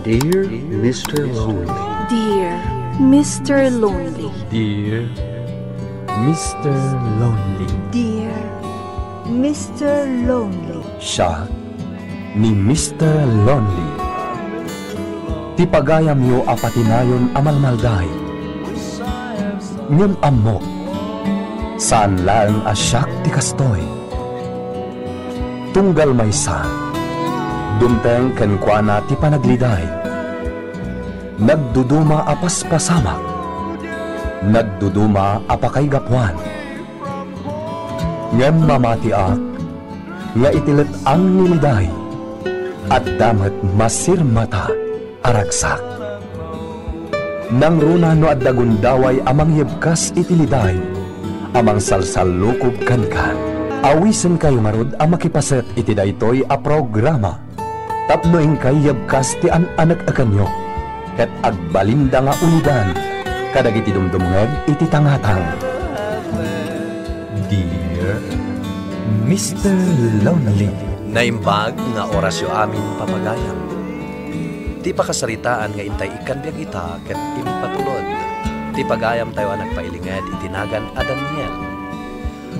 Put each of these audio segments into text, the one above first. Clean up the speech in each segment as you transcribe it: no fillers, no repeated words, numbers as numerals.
Dear Mr. Lonely. Dear Mr. Lonely. Dear Mr. Lonely. Dear Mr. Lonely. Siya ni Mr. Lonely. Ti pagayam yo apatinayon amalmalday. Ngem amok. Saan lang asyak ti kastoy. Tunggal maysa. Dumteng kenkwana ti panagliday. Nagduduma apas pasamak. Nagduduma apakay gapuan. Ngem mamatiak, nga itilit ang niliday, at damat masirmata aragsak. Nang runa no at dagundaway amang yebkas itiliday, amang salsalukob kankan. Awisen kayo marod ang makipaset iti daytoy a programa. Tapno ingkay yebkas ti anak akanyo, ket agbalinda nga ulidan, kadagiti dumdumngeg iti tangatang. Dear Mr. Lonely. Naimbag nga orasyo amin papagayam. Ti pakasaritaan nga intay ikan biag ita ket impatulod. Ti pagayam tayo ang nagpailinged itinagan a Daniel.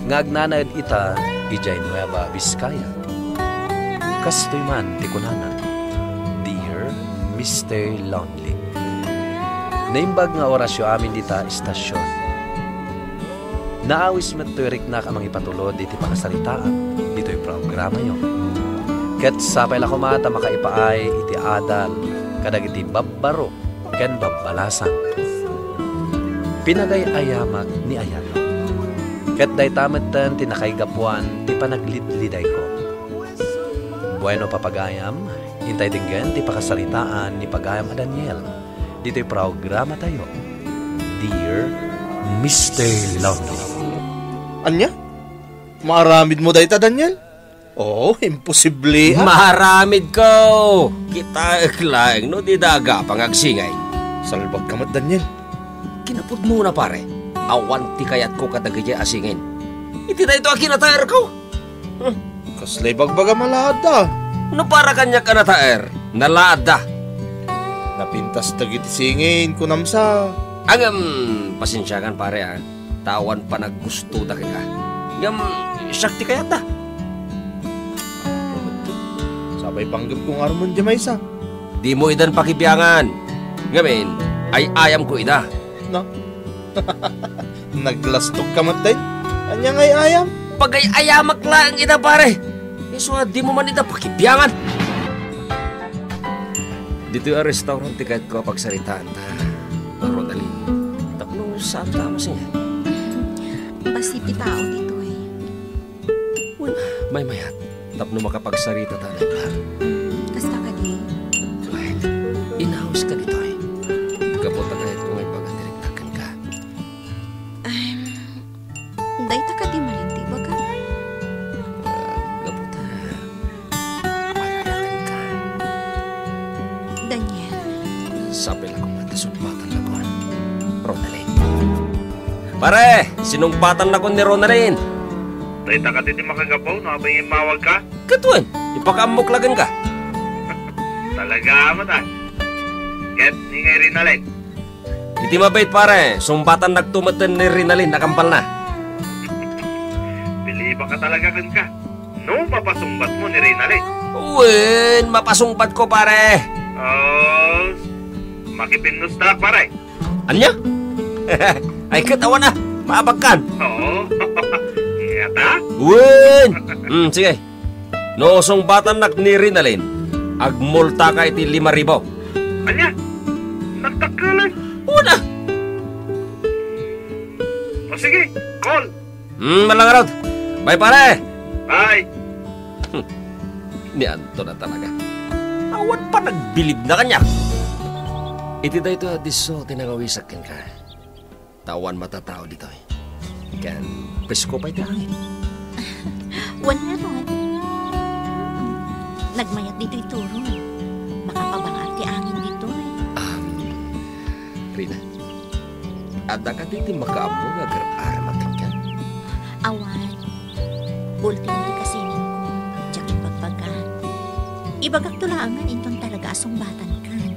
Ngagnanaed ita ijay Nueva Vizcaya. Kastoy man ti kunana. Dear Mr. Lonely. Naimbag nga orasyo amin dita istasyon. Naawis maturik na kamang ipatulod iti pakasaritaan. Dito'y programa yon. Ket sapay la kumata makaipaay iti adal kadag iti babbaro ken babbalasang. Pinagay ayamak ni ayano. Ket daytametten ti nakaigapuan ti panaglidliday ko. Bueno papagayam, intay tinggen ti pakasaritaan ni pagayam a Daniel. Dito'y programa tayo. Dear Mr. Lonely. Anya? Maramid mo dahita, Daniel? Oo, imposible. Maramid ko! Kita laeng no di daga pangagsingay. Salbag kamat, Daniel. Kinapod mo na pare. Awan ti kayat ko kadagaya asingin. Iti na ito ang kinataer ko. Kaslay bagbaga malada. No para kanya ka nataer? Nalada. Napintas dagiti singin ko namsa. Pasensyakan pare ha. Tawan pa naggusto da ka. Syakti kayat da. Sabay panggap kong armon di may isa. Di mo idan pakibiyangan. Ngamin, ay ayam ko ida. No? Naglastog ka matay? Anya ngay ayam? Pagay ayamak lang ida pare. Iso di mo man ida pakibiyangan. Dito yung restaurant tikat ko pagsaritaan ta. Rodalin. Tapno saan tama siya? Basipi tao dito eh. May mayat. Tapno makapagsarita ta na. Kas ka di. Ay, inahaws ka dito eh. Kapot na kahit kung may pagkadirigtakan ka. Day ta ka di malinti ba ka? Kapot na. Pagkakatan ka. Daniel. Sabi lang kung matasumpatan na ko. Ronaldin. Pare, sinumpatan na ko ni Ronaldin. Tay ka diti makagapaw no abay mawag ka. Katuan, ipakamuklagan ka. Talaga mo ta. Ket ni ngay Rinalin. Iti mabait pare, sumpatan nagtumatan ni Rinalin nakampal na. Biliba ka talaga kan ka. No mapasumbat mo ni Rinalin. Uwin, mapasumpat ko pare. Oh, makipinus ta pare. Anya? Ay katawa na, maabagkan. Oo. Ngata? Uwin! Sige. No sumpatan nak ni Rinalin, agmulta ka iti 5,000. Anya? Nagtakalan. Una! O sige, call. Malangarod. Bye pare! Bye. Nianto na talaga. Awan pa nagbilib na kanya. Iti da ito diso tinangawisakin ka. Tawan matatao dito eh. Kan pesko pa iti angin. Wala ron. Nagmayat dito ituro. Makapabangat ti angin dito eh. Rina, ada ka diti makaabog agar makin ka. Awan. Ultimo di kasinin ko. Diyak yung pagbagan. Ibagak tulaangan intong talaga asumbatan kan.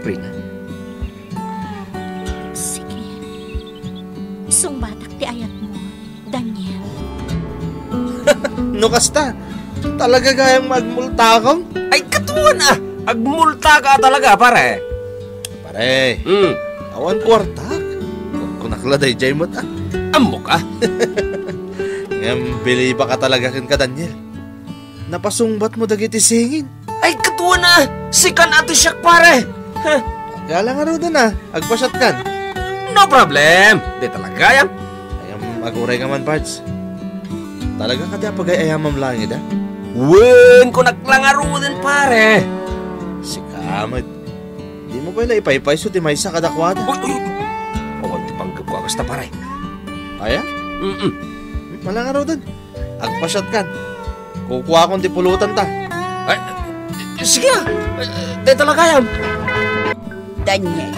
Rina. Sige. Sungbatak ti ayat mo, Daniel. No kasta, talaga gayang magmulta kang? Ay, katuan ah! Agmulta ka talaga, pare. Pare, awan kwartak. Huwag ko nakladay jay mo't ah. Amok ah. Ngayon, bili ba ka talaga kin ka, Daniel? Napasungbat mo dagiti singin. Ay, katuan ah! Sikan ato siyak, pare. Gala nga rin na, agpasyat kan. No problem. Di talaga yan. Ayam, aguray ka man, Pards. Talaga ka di pag-ayamam langit, ah? Wen ko naklangaro din, pare. Si Kamad. Di mo pala ipaypay so ti may sa kadakwada. Awan ti panggap ko akasta, pare. Aya? Malangaro din. Agpasyat kan. Kukuha akong ti pulutan ta. Ay, sige ah. Di talaga yan. Daniel,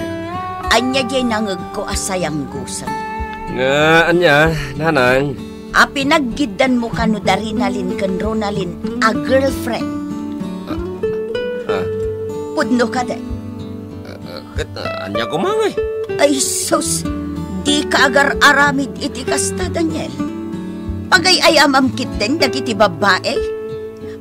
anya jay nangag ko asayang gusan. Nga, anya, nanang. Pinaggidan mo kano Darinalin kan Ronalyn a girlfriend. Pudno ka day. Anya ko mangay. Ay sus, di ka agar aramid iti kasta, Daniel. Pagay ayamam kitten dagiti babae.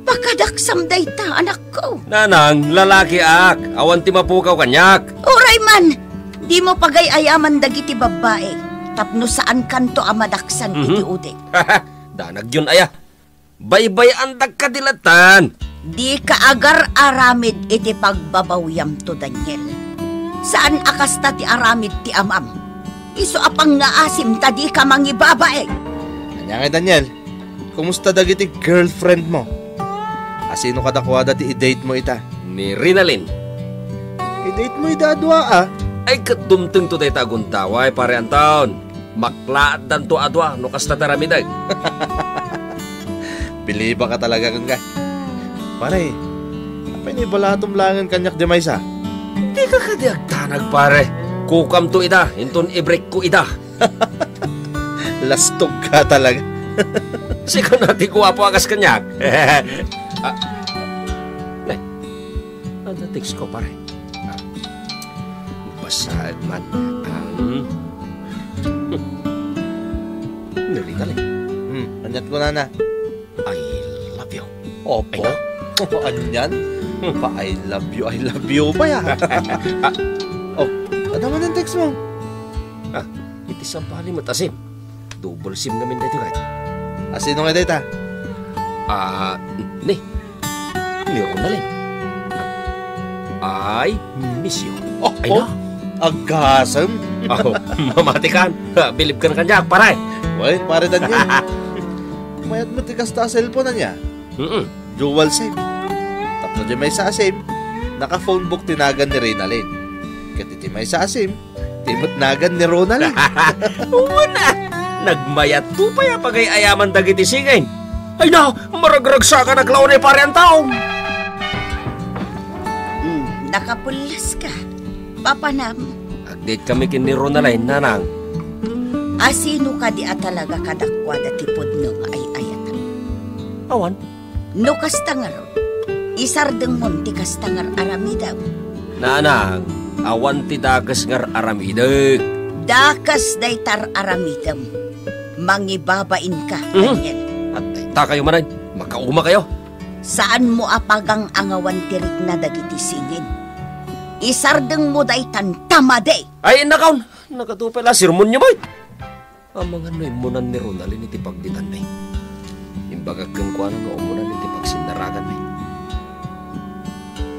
Pakadaksam day ta, anak ko. Nanang, lalaki ak. Awan ti mapukaw kanyak. Oray man, di mo pagay ayaman dagiti babae. Tapno saan kanto amadaksan iti udik. Danag yun aya. Baybay ang dagkadilatan. Di ka agar aramid iti pagbabawyam to, Daniel. Saan akasta ti aramid ti amam? Iso apang nga asim ta di ka mangibabae. Anya nga, Daniel. Kumusta dagiti girlfriend mo? Asino kadakwada ti i-date mo ita? Ni Rinalyn. I-date mo idadwa ah. Ay katumteng to day taguntaway, pare ang taon. Maklaad dan to adwa, no kasta taramidag. Pili ba ka talaga kang ka? Pare, apay ni balatom langan kanyak di maysa. Di ka kadiagtanag, pare. Kukam to ida, inton i-break ko ida. Lastog ka talaga. Sigaw natin kuha po akas kanyak. Ano text ko, pare? Basag man ang... Naritalay. Anyat ko na. I love you. Opo. Anyan? I love you pa ya. Oh, ano man ang text mo? Iti sampali matasim. Double sim namin dito kahit. Sino nga dito? Ni Ronalyn. I miss you. Ay na. Agasam. Mamatikan. Bilib ka na kanya, pare. Wait, pare Daniel. Mayat mo tikas ta cellphone na niya. Dual SIM. Tapno di may sa SIM. Naka-phone book tinagan ni Rinalyn. Katiti may sa SIM. Timot nagan ni Ronalyn. Una. Nagmayat to pa ya pagay ayaman dagiti singin. Ay na, maragragsa ka naglaon ay pare ang taong. Nakapulas ka. Papanam. Agdit kami kin ni Ronalyn, nanang. Asino ka di atalaga kadakwada tipod nung ay ayatan. Awan. No kastangar. Isardeng monti kastangar aramidaw. Nanang, awan ti dagas ngar aramidag. Dakas daytar aramidam. Mangibabain ka, Daniel. At ta kayo manan, makauma kayo. Saan mo apagang angawan tirik na dagiti singin? Isardeng mo daytan tamade. Ay, nakaon. Nakatupela, sirmon niyo boy. Ang mga naimunan ni Ronalyn iti pagditan na imbagag kang kuha na umunan iti pagsinaragan na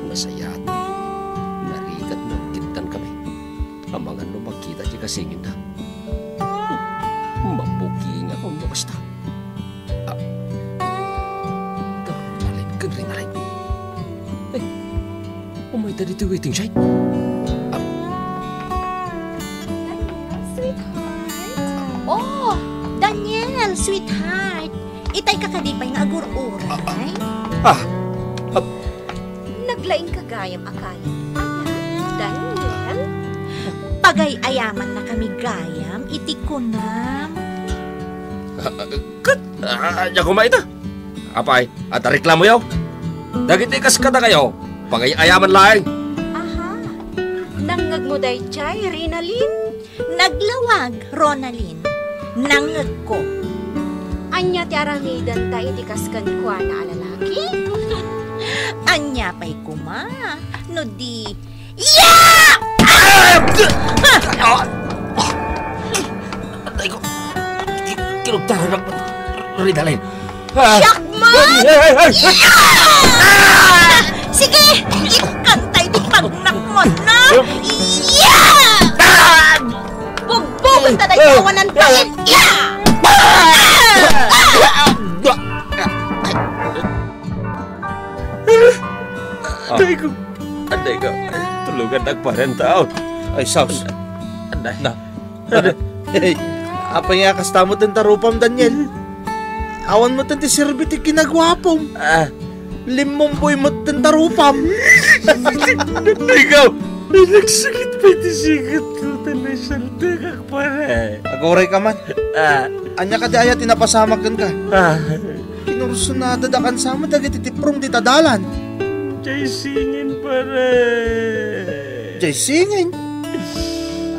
nasayat na narigat na kintan kami. Ang mga magkita di kasingin na. Mabuking ako mo basta. Ronalyn, kang Rinalyn. Ay, umay ta dito waiting siya. Oh, Daniel, sweetheart. Itay ka kadipay nga agur-uray. Naglaing kagayam akayam. Daniel, pagay ayaman na kami gayam, iti kunam. Kat, ako maita. Apay, at reklamo yaw. Dagiti kas kada kayo, pagay ayaman laing. Aha, Nangag mo day chay, Rinalyn? Naglawag, Ronalyn. Nangag ko. Anya ti aramidan ta iti kaskan ko na alalaki? Anya pa'y kuma. No di... Yeah! Ay ko, kinugtaran ng Rinalyn. Shakman! Sige! Ikantay di pagnakmon na! Yeah! Bugbog ta day kawanan pangit! Yeah! Anday ko, tulugan nagparentaon. Ay, Saus. Anday. Na. Hey, apa nga kastamo din tarupam, Daniel? Awan mo din ti sirbiti kinagwapom. Limong boy mo din tarupam. Ikaw, nagsakit pa iti sigat ko. Tanay salda kak pare. Agoray ka man. Anya ka di aya tinapasamagan ka. Kinursunada da kan sama dagiti tiprong di tadalan. Jay singin pare. Jay singin?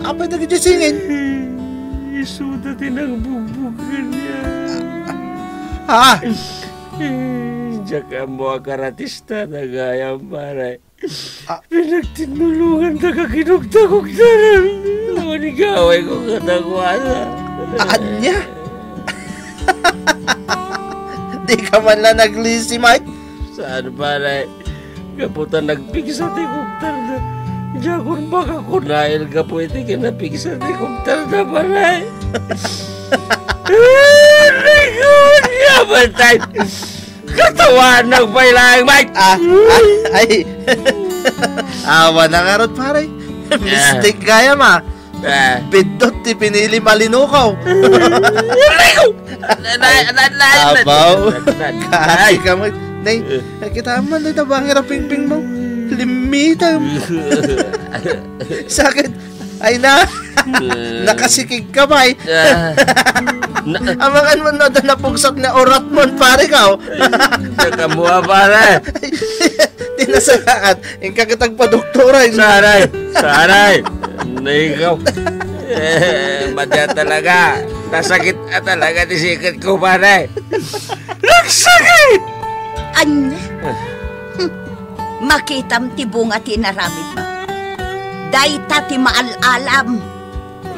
Apa dagi jay singin? Isuda tinang bubugan niya. Ha? Jaka mo akaratista na gayang pare. Pinagtinulungan na kakinugtagugtaran. Manigaway ko katagwala. Anya? Di ka man lang naglisi, Mike? Saan pare? Kaputan nagpigsa ti kumtar na. Diyagon baka kunail ka po iti kinapigsa ti kumtar na pare. Likod niya ba tayo? Katawan ng pailang, Mike! Ay! Awa na nga ron, pare. Mistake kaya, ma. Bidot ti pinili malinukaw. Abaw. Kasi ka mo. Nay, kita man na tabang hiraping-ping mo. Limitam. Sakit. Ay na. Nakasikig ka ba eh. Amangan mo na napugsat na orat mo, pare ka. Nakamuha pare. Tinasakaan. Yung kakitag pa doktora. Saray. Ikaw. Madya talaga. Nasakit talaga di sikat ko pare. Nagsakit! Anya? Makitam ti bunga tinaramid mo. Dayta ti maalalam.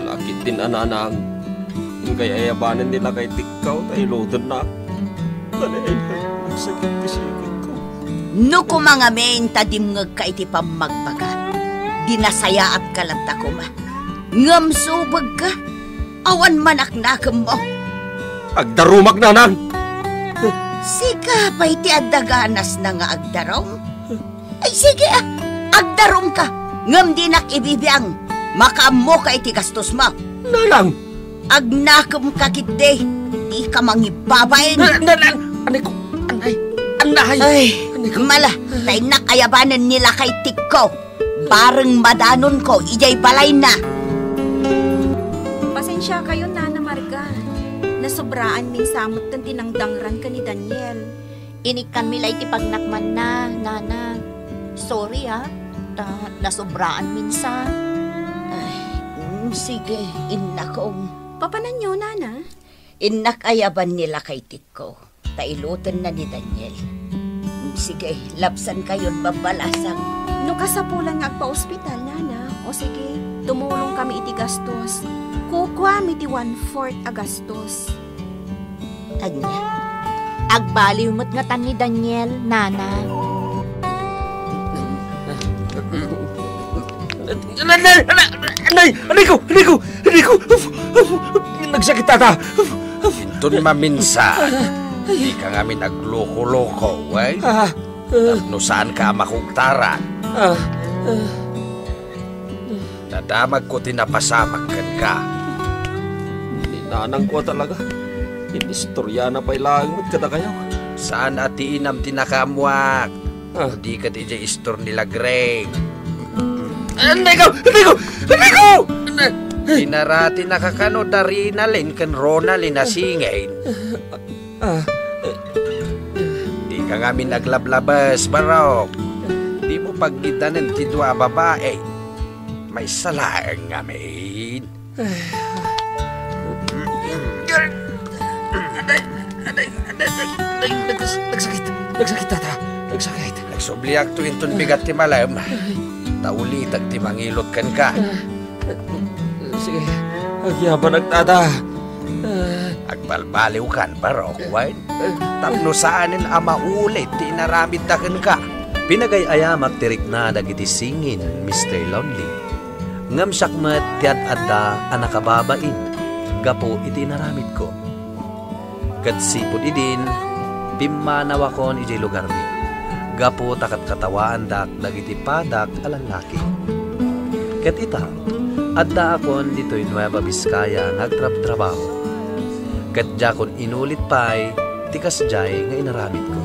Lakit din ananang. Kaya ayabanan nila kay tikaw tayo lodan na. Tanay na, nagsakit ti sikat ko. No kumangamen tadimngag ka iti pamagbaga. Dinasaya at kalanta ko ma. Ngamsubag ka. Awan manaknakam mo. Agdarumag na nang. Sika pa iti adaganas na nga agdarom. Ay sige agdarom ka. Ngam di nak ibibiyang. Makaamo ka iti gastos mo. Nalang. Agnakam ka kiti. Di ka mangibabain. Nalang. Anay ko. Anay. Ay. Mala. Tay nakayabanan nila kay Tikko. Parang madanon ko. Ijay balay na. Pasensya kayo, Nana Marga. Nasobraan min samot kan tinangdangran ka ni Daniel. Inikan milay ti pagnakman na, Nana. Sorry ha. Nasobraan minsan. Ay, sige, inakong. Papanan nyo, Nana? Inakayaban nila kay Tiko. Tailutan na ni Daniel. Sige, lapsan kayon babalasang. No kasapulan nga agpa-ospital, Nana. O sige, tumulong kami iti gastos. Kukuha mi ti 1/4 a gastos. Anya? Agbaliw mo't nga tan ni Daniel, Nana. Anay ko! Nagsakit tata! Ito ni maminsan. Di ka nga min nagloko-loko, wey? No saan ka makugtaran? Nadamag ko tinapasamak ka. Ninanang ko talaga. Inistorya na pa'y lang mo't kada kayo. Saan ati inam tinakamuak? Di ka di dyan istor nila Greg. Anay ko! Tinarati nakakano dari na rin kan Ronald inasingain. Di ka nga min naglablabas, Barok. Di mo paggidanan ti dua babae. May salaang nga, maid. Nagsakit, tata. Nagsakit. Nagsubliak to inton bigat ti malam. Taulitag ti mangilot kan ka. Sige, agyaban nagtata. Agbalbaliw kan, barok, wine. Tapno saanin ama ulit ti inaramid taken ka. Pinagay-ayamak tirik na dagiti singin, Mr. Lonely. Ngam sakmet tiad adda anakababain. Gapo iti naramid ko. Kat sipod idin, pimanawakon iti lugar mi. Gapo takat katawaan dak dagiti padak alalaki. Kat ita, adda akon dito'y Nueva Vizcaya nagtrab-trabaho. Kat jakon inulit pa'y tikas jay nga inaramid ko.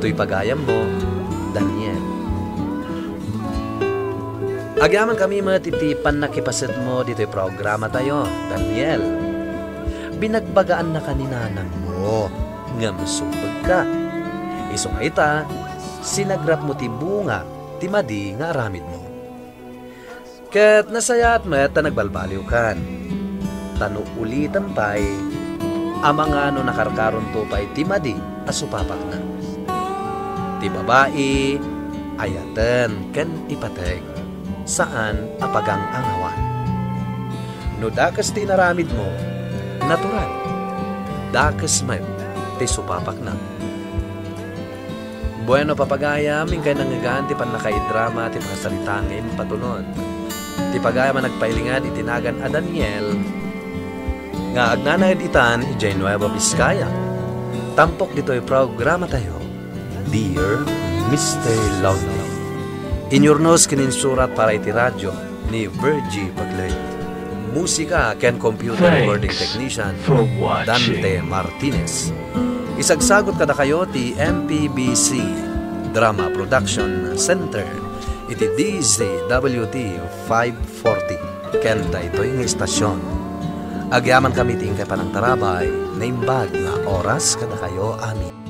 To'y pagayam mo, Daniel. Agyaman kami matitipan na kipasid mo dito'y programa tayo, Daniel. Binagbagaan na kaninanang mo, ngam supag ka. Iso nga ita, sinagrap mo ti bunga, ti madi nga aramid mo. Ket nasayat met ta nagbalbaliw kan. Tano ulitan pa'y, amang ano nakarkaron to pa'y ti madi asupapak na. Ti babae, ayaten ken ipateg, saan apagang angawan. No dakas ti naramid mo, natural. Dakas met ti supapak na. Bueno papagayam, ingkay nangagaan ti panakaidrama ti mga salitangin patulod. Ti pagayam nagpailingan itinagan a Daniel, nga agnanayad itan ijay Nueva Vizcaya. Tampok dito'y programa tayo, Dear Mr. Lonely. Inyornos kininsurat para iti radyo ni Virgie Paglay. Musika ken computer recording technician Dante Martinez. Isagsagot kada kayo ti MPBC Drama Production Center iti DZWT 540 ken daytoy nga istasyon. Agyaman kami ti ingkay panang tarabay na imbag na oras kada kayo amin.